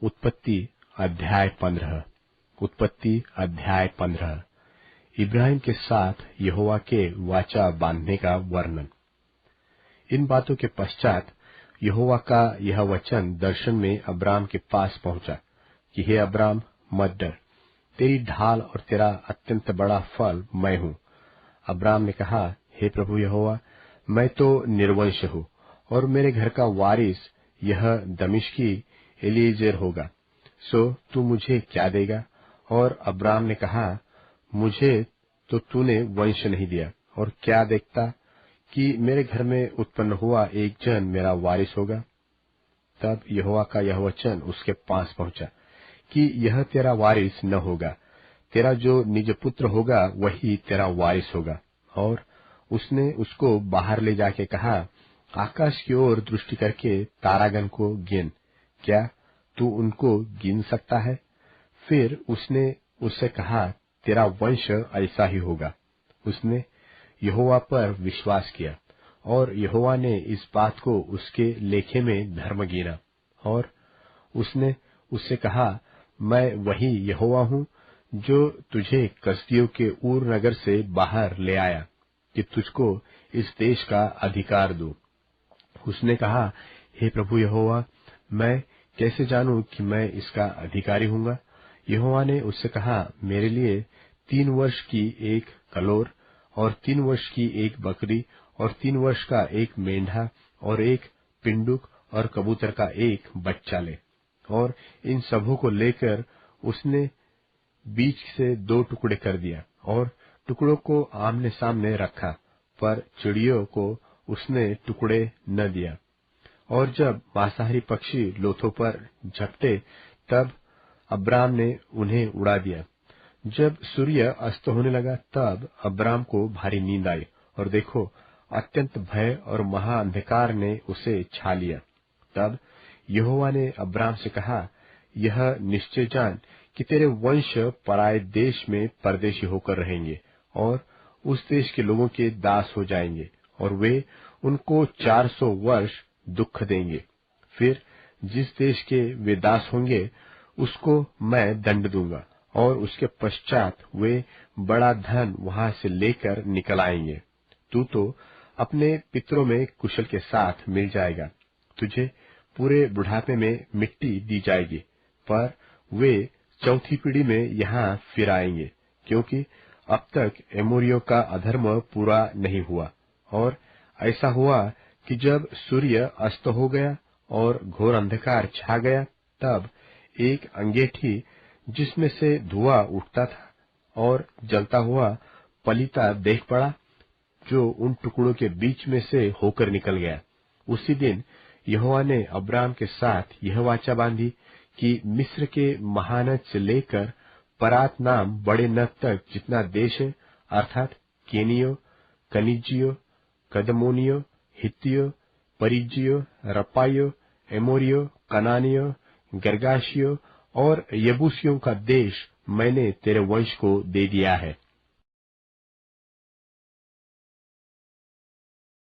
उत्पत्ति अध्याय 15। उत्पत्ति अध्याय 15। इब्राहिम के साथ यहोवा के वाचा बांधने का वर्णन। इन बातों के पश्चात यहोवा का यह वचन दर्शन में अब्राम के पास पहुंचा कि हे अब्राम, मत डर, तेरी ढाल और तेरा अत्यंत बड़ा फल मैं हूं। अब्राम ने कहा, हे प्रभु यहोवा, मैं तो निर्वंश हूं और मेरे घर का वारिस यह दमिश्की एलीजेर होगा, सो तू मुझे क्या देगा? और अब्राम ने कहा, मुझे तो तूने वंश नहीं दिया, और क्या देखता कि मेरे घर में उत्पन्न हुआ एक जन मेरा वारिस होगा। तब यहोवा का यह वचन उसके पास पहुंचा कि यह तेरा वारिस न होगा, तेरा जो निज पुत्र होगा वही तेरा वारिस होगा। और उसने उसको बाहर ले जाके कहा, आकाश की ओर दृष्टि करके तारागण को गिन, क्या तू उनको गिन सकता है? फिर उसने उससे कहा, तेरा वंश ऐसा ही होगा। उसने यहोवा पर विश्वास किया और यहोवा ने इस बात को उसके लेखे में धर्म गिना। और उसने उससे कहा, मैं वही यहोवा हूं जो तुझे कसदियों के ऊर नगर से बाहर ले आया कि तुझको इस देश का अधिकार दूं। उसने कहा, हे प्रभु यहोवा, मैं कैसे जानूं कि मैं इसका अधिकारी हूंगा? यहोवा ने उससे कहा, मेरे लिए 3 वर्ष की एक कलोर और 3 वर्ष की एक बकरी और 3 वर्ष का एक मेंढा और एक पिंडुक और कबूतर का एक बच्चा ले। और इन सबों को लेकर उसने बीच से 2 टुकड़े कर दिया और टुकड़ों को आमने सामने रखा, पर चिड़ियों को उसने टुकड़े न दिया। और जब मांसाहारी पक्षी लोथों पर झपटे तब अब्राम ने उन्हें उड़ा दिया। जब सूर्य अस्त होने लगा तब अब्राम को भारी नींद आई, और देखो, अत्यंत भय और महा अंधकार ने उसे छा लिया। तब यहोवा ने अब्राम से कहा, यह निश्चय जान कि तेरे वंश पराये देश में परदेशी होकर रहेंगे और उस देश के लोगों के दास हो जाएंगे, और वे उनको 400 वर्ष दुख देंगे। फिर जिस देश के वे दास होंगे उसको मैं दंड दूंगा, और उसके पश्चात वे बड़ा धन वहां से लेकर निकल आएंगे। तू तो अपने पितरों में कुशल के साथ मिल जाएगा। तुझे पूरे बुढ़ापे में मिट्टी दी जाएगी, पर वे 4थी पीढ़ी में यहाँ फिर आएंगे, क्योंकि अब तक एमोरियों का अधर्म पूरा नहीं हुआ। और ऐसा हुआ कि जब सूर्य अस्त हो गया और घोर अंधकार छा गया, तब एक अंगीठी जिसमें से धुआं उठता था और जलता हुआ पलीता देख पड़ा, जो उन टुकड़ों के बीच में से होकर निकल गया। उसी दिन यहोवा ने अब्राम के साथ यह वाचा बांधी कि मिस्र के महानद से लेकर परात नाम बड़े नद तक जितना देश है, अर्थात केनियो, कनिजियो, कदमोनियो, हित्तियो, परिज्जियो, रपाइयो, एमोरियो, कनानियो, गर्गाशियो और यबूसियों का देश मैंने तेरे वंश को दे दिया है।